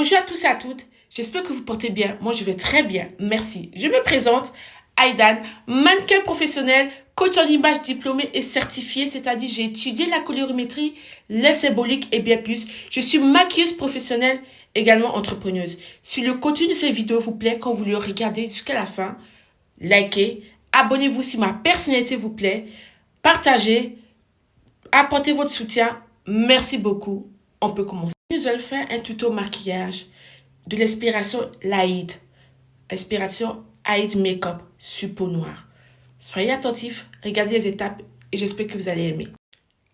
Bonjour à tous et à toutes, j'espère que vous portez bien. Moi, je vais très bien, merci. Je me présente, Aïdan, mannequin professionnel, coach en image diplômé et certifié, c'est-à-dire j'ai étudié la colorimétrie, les symboliques et bien plus. Je suis maquilleuse professionnelle, également entrepreneuse. Si le contenu de cette vidéo vous plaît, quand vous le regardez jusqu'à la fin, likez, abonnez-vous si ma personnalité vous plaît, partagez, apportez votre soutien. Merci beaucoup. On peut commencer. Nous allons faire un tuto maquillage de l'inspiration Laïd. Inspiration Aïd Makeup sur peau noire. Soyez attentifs, regardez les étapes et j'espère que vous allez aimer.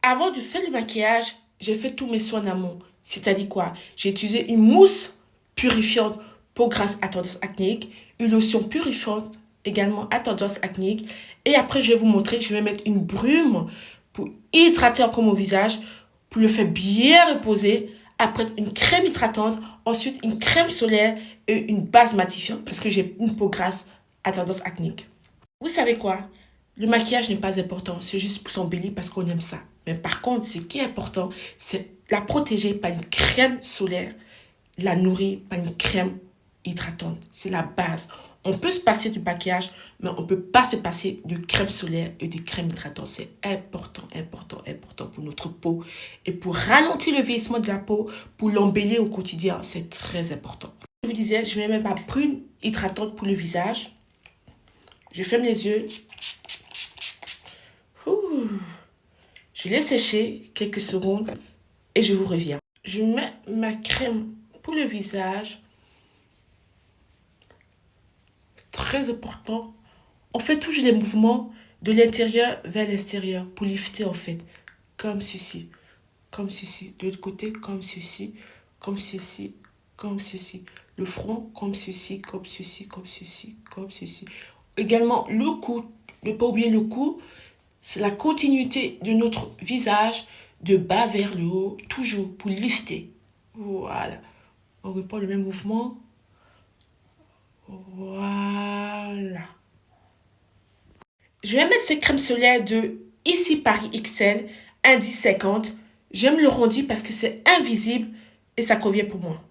Avant de faire le maquillage, j'ai fait tous mes soins en amont. C'est-à-dire quoi? J'ai utilisé une mousse purifiante peau grasse à tendance acnéique, une lotion purifiante également à tendance acnéique. Et après, je vais vous montrer, je vais mettre une brume pour hydrater encore mon visage, pour le faire bien reposer. Après, une crème hydratante, ensuite une crème solaire et une base matifiante parce que j'ai une peau grasse à tendance acnéique. Vous savez quoi? Le maquillage n'est pas important, c'est juste pour s'embellir parce qu'on aime ça. Mais par contre, ce qui est important, c'est la protéger par une crème solaire, la nourrir par une crème hydratante. C'est la base. On peut se passer du maquillage, mais on ne peut pas se passer de crème solaire et de crème hydratante. C'est important, important, important pour notre peau. Et pour ralentir le vieillissement de la peau, pour l'embellir au quotidien, c'est très important. Je vous disais, je vais mettre ma brume hydratante pour le visage. Je ferme les yeux. Ouh. Je laisse sécher quelques secondes et je vous reviens. Je mets ma crème pour le visage. Très important. On fait toujours les mouvements de l'intérieur vers l'extérieur pour lifter en fait. Comme ceci. Comme ceci. De l'autre côté, comme ceci. Comme ceci. Comme ceci. Le front, comme ceci. Comme ceci. Comme ceci. Comme ceci. Également, le cou. Ne pas oublier le cou. C'est la continuité de notre visage de bas vers le haut. Toujours pour lifter. Voilà. On reprend le même mouvement. Voilà. Je vais mettre cette crème solaire de Ici Paris XL, indice 50. J'aime le rondi parce que c'est invisible et ça convient pour moi.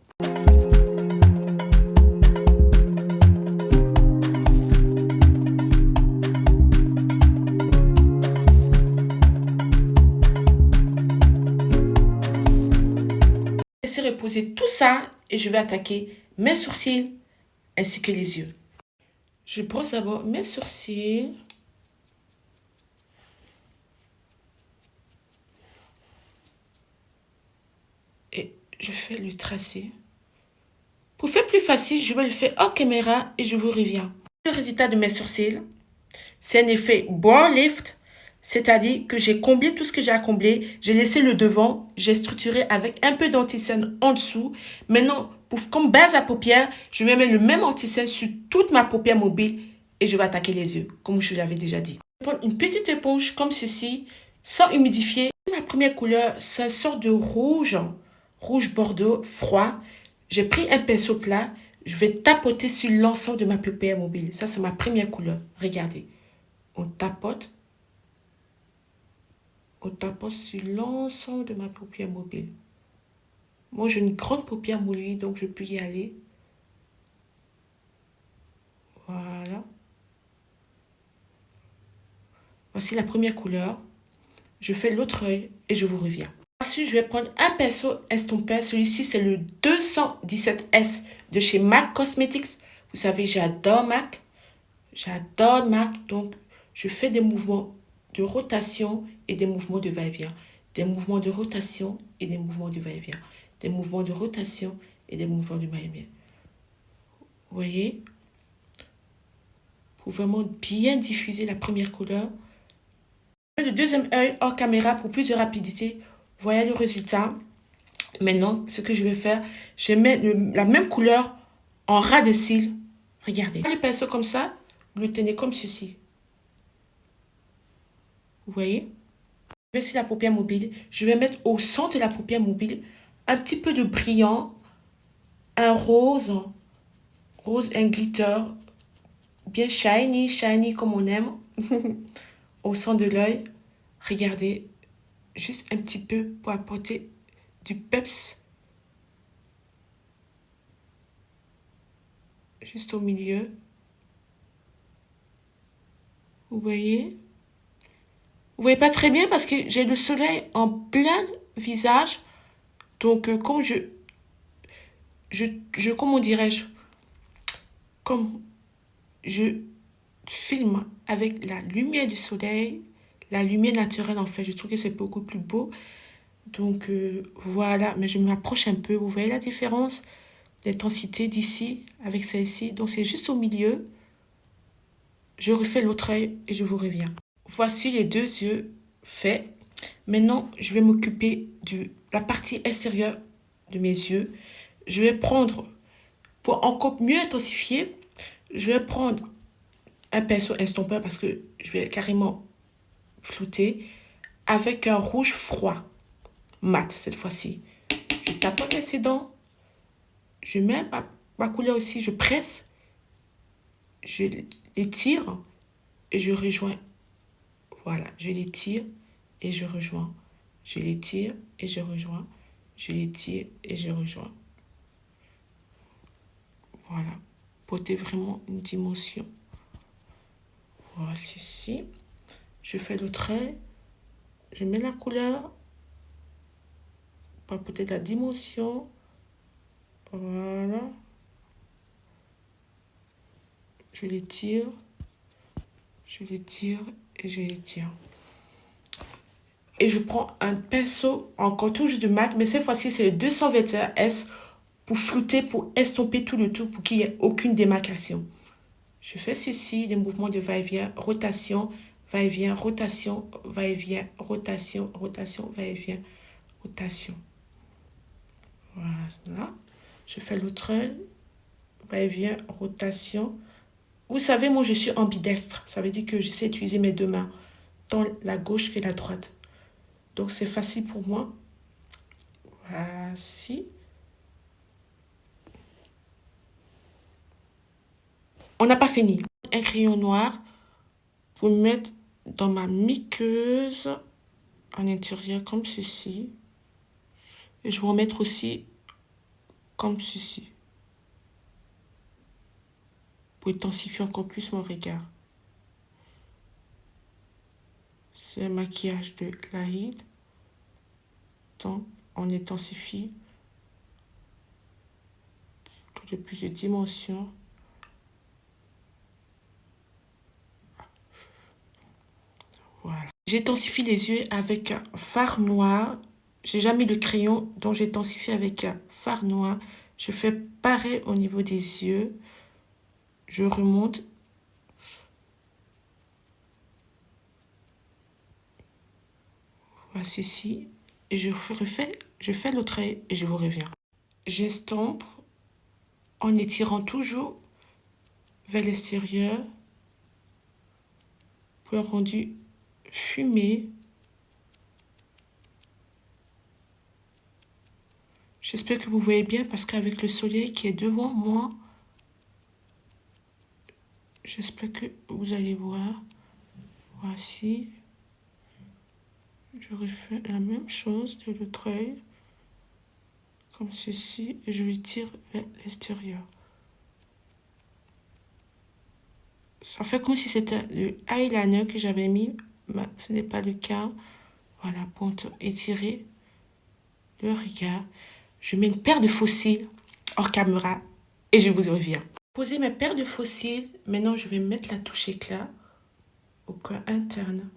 Laissez reposer tout ça et je vais attaquer mes sourcils ainsi que les yeux. Je brosse d'abord mes sourcils. Et je fais le tracé. Pour faire plus facile, je vais le faire hors caméra et je vous reviens. Le résultat de mes sourcils, c'est un effet brow lift, c'est-à-dire que j'ai comblé tout ce que j'ai à combler. J'ai laissé le devant, j'ai structuré avec un peu d'anti-cerne en dessous. Maintenant, comme base à paupières, je vais mettre le même anti-cerne sur toute ma paupière mobile et je vais attaquer les yeux, comme je l'avais déjà dit. Je vais prendre une petite éponge comme ceci, sans humidifier. Ma première couleur, c'est une sorte de rouge, rouge bordeaux froid. J'ai pris un pinceau plat, je vais tapoter sur l'ensemble de ma paupière mobile. Ça, c'est ma première couleur. Regardez. On tapote sur l'ensemble de ma paupière mobile. Moi, j'ai une grande paupière moulue, donc je peux y aller. Voilà. Voici la première couleur. Je fais l'autre œil et je vous reviens. Ensuite, je vais prendre un pinceau estompeur. Celui-ci, c'est le 217S de chez MAC Cosmetics. Vous savez, j'adore MAC. J'adore MAC. Donc, je fais des mouvements de rotation et des mouvements de va-et-vient. Des mouvements de rotation et des mouvements de va-et-vient. Des mouvements de rotation et des mouvements de va-et-vient. Vous voyez? Pour vraiment bien diffuser la première couleur. Le deuxième œil hors caméra pour plus de rapidité. Voyez le résultat. Maintenant, ce que je vais faire, je mets la même couleur en ras de cils. Regardez. Le pinceau comme ça, vous le tenez comme ceci. Vous voyez? Je vais sur la paupière mobile. Je vais mettre au centre de la paupière mobile un petit peu de brillant, un rose, un glitter, bien shiny, shiny comme on aime. Au centre de l'œil, regardez, juste un petit peu pour apporter du peps. juste au milieu. Vous voyez? Vous voyez pas très bien parce que j'ai le soleil en plein visage. Donc, comme comment dirais-je? Comme je filme avec la lumière du soleil, la lumière naturelle en fait, je trouve que c'est beaucoup plus beau. Donc, voilà, mais je m'approche un peu. Vous voyez la différence d'intensité d'ici avec celle-ci. Donc, c'est juste au milieu. Je refais l'autre œil et je vous reviens. Voici les deux yeux faits. Maintenant, je vais m'occuper de la partie extérieure de mes yeux. Je vais prendre, pour encore mieux intensifier, je vais prendre un pinceau estompeur parce que je vais carrément flouter avec un rouge froid, mat cette fois-ci. Je tapote les dents, je mets ma couleur aussi, je presse, je l'étire et je rejoins. Voilà, je l'étire et je rejoins. Je l'étire et je rejoins. Je l'étire et je rejoins. Voilà, porter vraiment une dimension. Voici ici. Je fais le trait. Je mets la couleur. Pour porter la dimension. Voilà. Je l'étire. Je l'étire et je l'étire. Et je prends un pinceau encore toujours de mat, mais cette fois-ci c'est le 221S pour flouter, pour estomper tout le tout, pour qu'il n'y ait aucune démarcation. Je fais ceci, des mouvements de va-et-vient, rotation, va-et-vient, rotation, va-et-vient, rotation, rotation, va-et-vient, rotation. Voilà. Je fais l'autre, va-et-vient, rotation. Vous savez, moi je suis ambidextre. Ça veut dire que je sais utiliser mes deux mains, tant la gauche que la droite. Donc c'est facile pour moi. Voici. On n'a pas fini. Un crayon noir, vous le mettez dans ma miqueuse en intérieur comme ceci. Et je vais en mettre aussi comme ceci. Pour intensifier encore plus mon regard. C'est un maquillage de Laïd. Donc, on intensifie de plus de dimensions. Voilà. J'intensifie les yeux avec un fard noir. J'ai jamais mis de crayon, donc j'intensifie avec un fard noir. Je fais pareil au niveau des yeux. Je remonte. Voici ici. Et je fais l'autre œil et je vous reviens. J'estompe en étirant toujours vers l'extérieur pour un rendu fumé. J'espère que vous voyez bien parce qu'avec le soleil qui est devant moi, j'espère que vous allez voir. Voici. Je refais la même chose de l'autre œil, comme ceci, et je l'étire vers l'extérieur. Ça fait comme si c'était le eyeliner que j'avais mis, mais ce n'est pas le cas. Voilà, pour étirer le regard. Je mets une paire de faux cils hors caméra et je vous reviens. Poser mes paires de faux cils. Maintenant, je vais mettre la touche éclat au coin interne.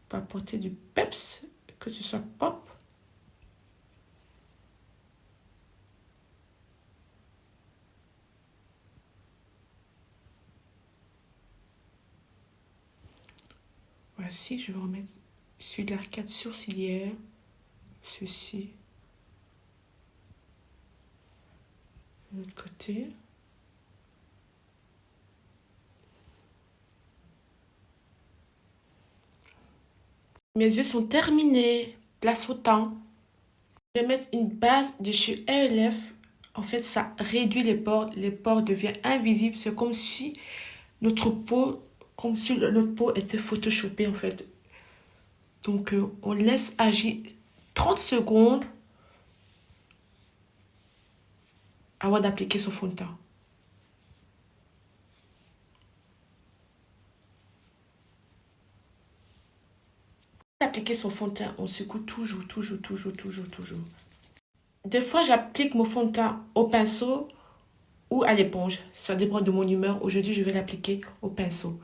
Pour apporter du peps, que ce soit pop. Voici, je vais remettre celui de l'arcade sourcilière. Ceci. De l'autre côté. Mes yeux sont terminés. Place au temps. Je vais mettre une base de chez ELF. En fait, ça réduit les pores. Les pores deviennent invisibles. C'est comme si notre peau était photoshopée en fait. Donc, on laisse agir 30 secondes avant d'appliquer son fond de teint. Appliquer son fond de teint, on secoue toujours, toujours, toujours, toujours, toujours. Des fois, j'applique mon fond de teint au pinceau ou à l'éponge. Ça dépend de mon humeur. Aujourd'hui, je vais l'appliquer au pinceau.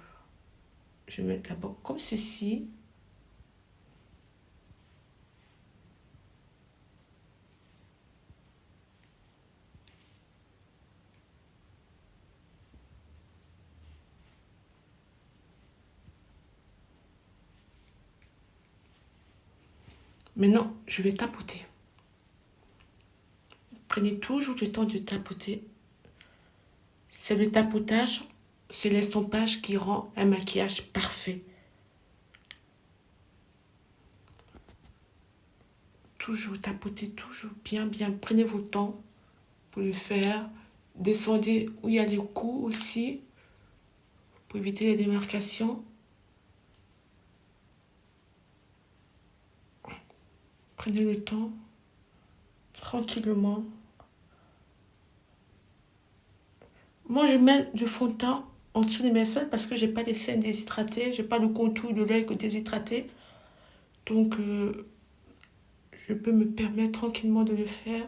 Je vais mettre d'abord comme ceci. Maintenant, je vais tapoter. Prenez toujours le temps de tapoter. C'est le tapotage, c'est l'estompage qui rend un maquillage parfait. Toujours tapoter, toujours bien, bien. Prenez vos temps pour le faire. Descendez où il y a les coups aussi, pour éviter les démarcations. Prenez le temps, tranquillement. Moi, je mets du fond de teint en dessous de mes cernes parce que j'ai pas les cernes déshydratées, j'ai pas le contour de l'œil déshydraté. Donc, je peux me permettre tranquillement de le faire.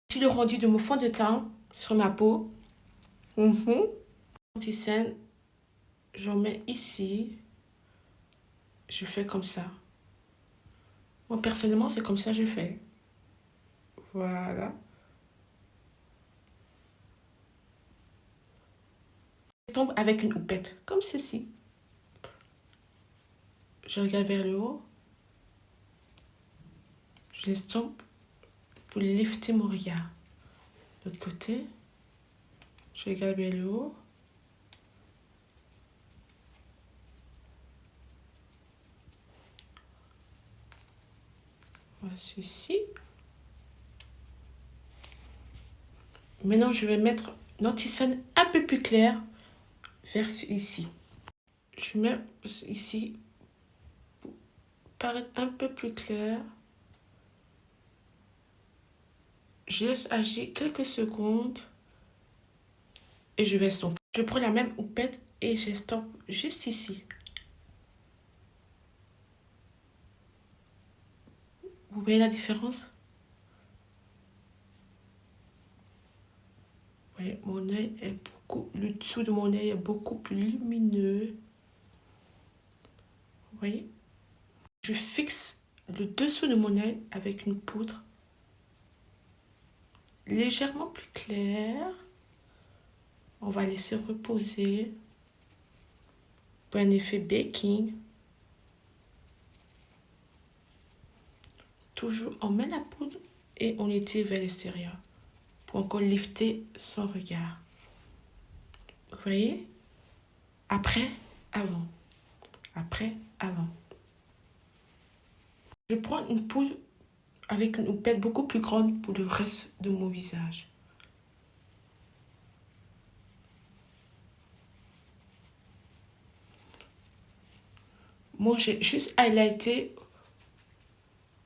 Voici le rendu de mon fond de teint sur ma peau. Anti-scène, j'en mets ici. Je fais comme ça. Moi, personnellement, c'est comme ça que je fais. Voilà. Je tombe avec une houppette, comme ceci. Je regarde vers le haut. Je l'estompe pour lifter mon regard. De l'autre côté, je regarde vers le haut. Voilà ceci. Maintenant, je vais mettre une anti-scène un peu plus claire vers ici. Je mets ici pour paraître un peu plus clair. Je laisse agir quelques secondes et je vais estomper. Je prends la même houppette et j'estompe juste ici. Vous voyez la différence? Vous voyez, mon œil est beaucoup, le dessous de mon œil est beaucoup plus lumineux. Vous voyez? Je fixe le dessous de mon œil avec une poudre légèrement plus claire. On va laisser reposer pour un effet baking. Toujours, on met la poudre et on étire vers l'extérieur pour encore lifter son regard. Vous voyez? Après, avant. Après, avant. Je prends une poudre avec une houppette beaucoup plus grande pour le reste de mon visage. Moi, j'ai juste highlighté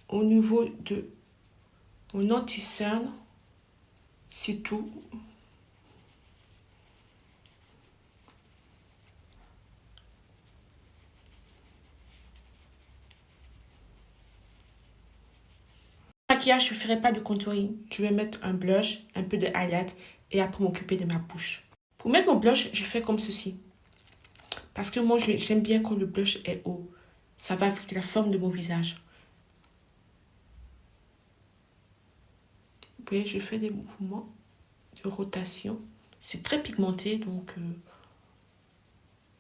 au niveau de mon anti-cerne. C'est tout. Maquillage, je ne ferai pas de contouring. Je vais mettre un blush, un peu de highlight et après m'occuper de ma bouche. Pour mettre mon blush, je fais comme ceci. Parce que moi, j'aime bien quand le blush est haut. Ça va avec la forme de mon visage. Vous voyez, je fais des mouvements de rotation. C'est très pigmenté, donc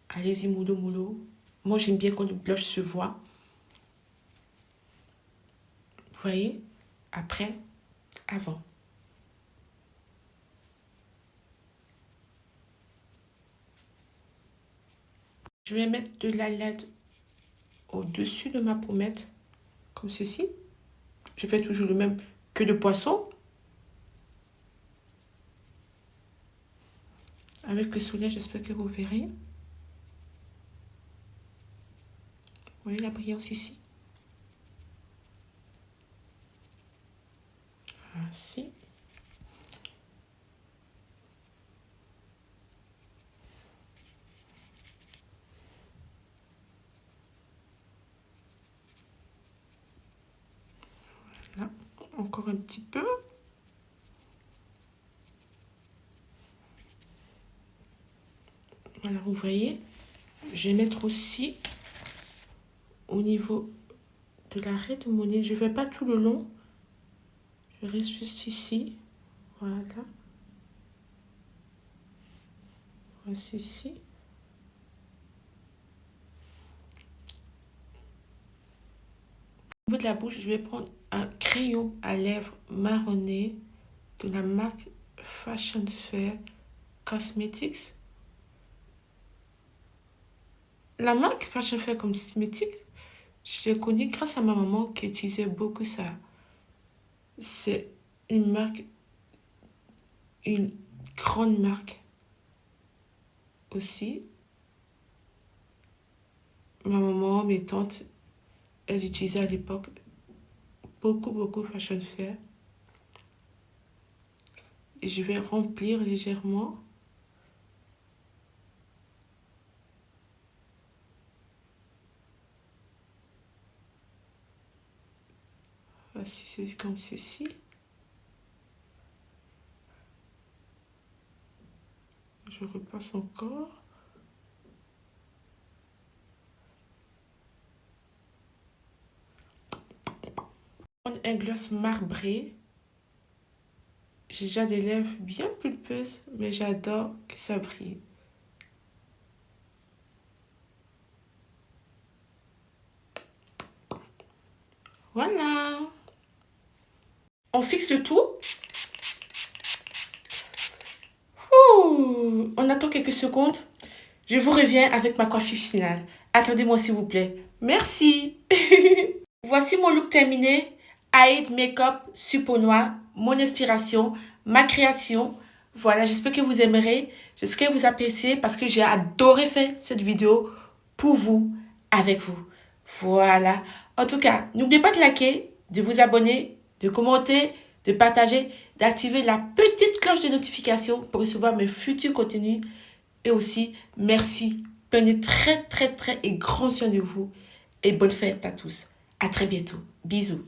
allez-y, mollo, mollo. Moi, j'aime bien quand le blush se voit. Vous voyez? Après, avant. Je vais mettre de l'highlight au-dessus de ma pommette, comme ceci. Je fais toujours le même que de poisson. Avec le soleil, j'espère que vous verrez. Vous voyez la brillance ici. Ainsi. Voilà. Encore un petit peu. Voilà, vous voyez. Je vais mettre aussi au niveau de l'arrêt de mon nez. Je ne vais pas tout le long. Je reste juste ici. Voilà. Voici ici. Au niveau de la bouche, je vais prendre un crayon à lèvres marronné de la marque Fashion Fair Cosmetics. La marque Fashion Fair Cosmetics, je l'ai connue grâce à ma maman qui utilisait beaucoup ça. C'est une marque, une grande marque aussi. Ma maman, mes tantes, elles utilisaient à l'époque beaucoup Fashion Fair. Et je vais remplir légèrement. Voici, c'est comme ceci. Je repasse encore. Un gloss marbré. J'ai déjà des lèvres bien pulpeuses, mais j'adore que ça brille. Voilà. On fixe le tout. Ouh, on attend quelques secondes. Je vous reviens avec ma coiffure finale. Attendez-moi s'il vous plaît. Merci. Voici mon look terminé. Aïd Makeup Super Noir, mon inspiration, ma création. Voilà, j'espère que vous aimerez. J'espère que vous appréciez parce que j'ai adoré faire cette vidéo pour vous, avec vous. Voilà. En tout cas, n'oubliez pas de liker, de vous abonner, de commenter, de partager, d'activer la petite cloche de notification pour recevoir mes futurs contenus. Et aussi, merci. Prenez très et grand soin de vous. Et bonne fête à tous. À très bientôt. Bisous.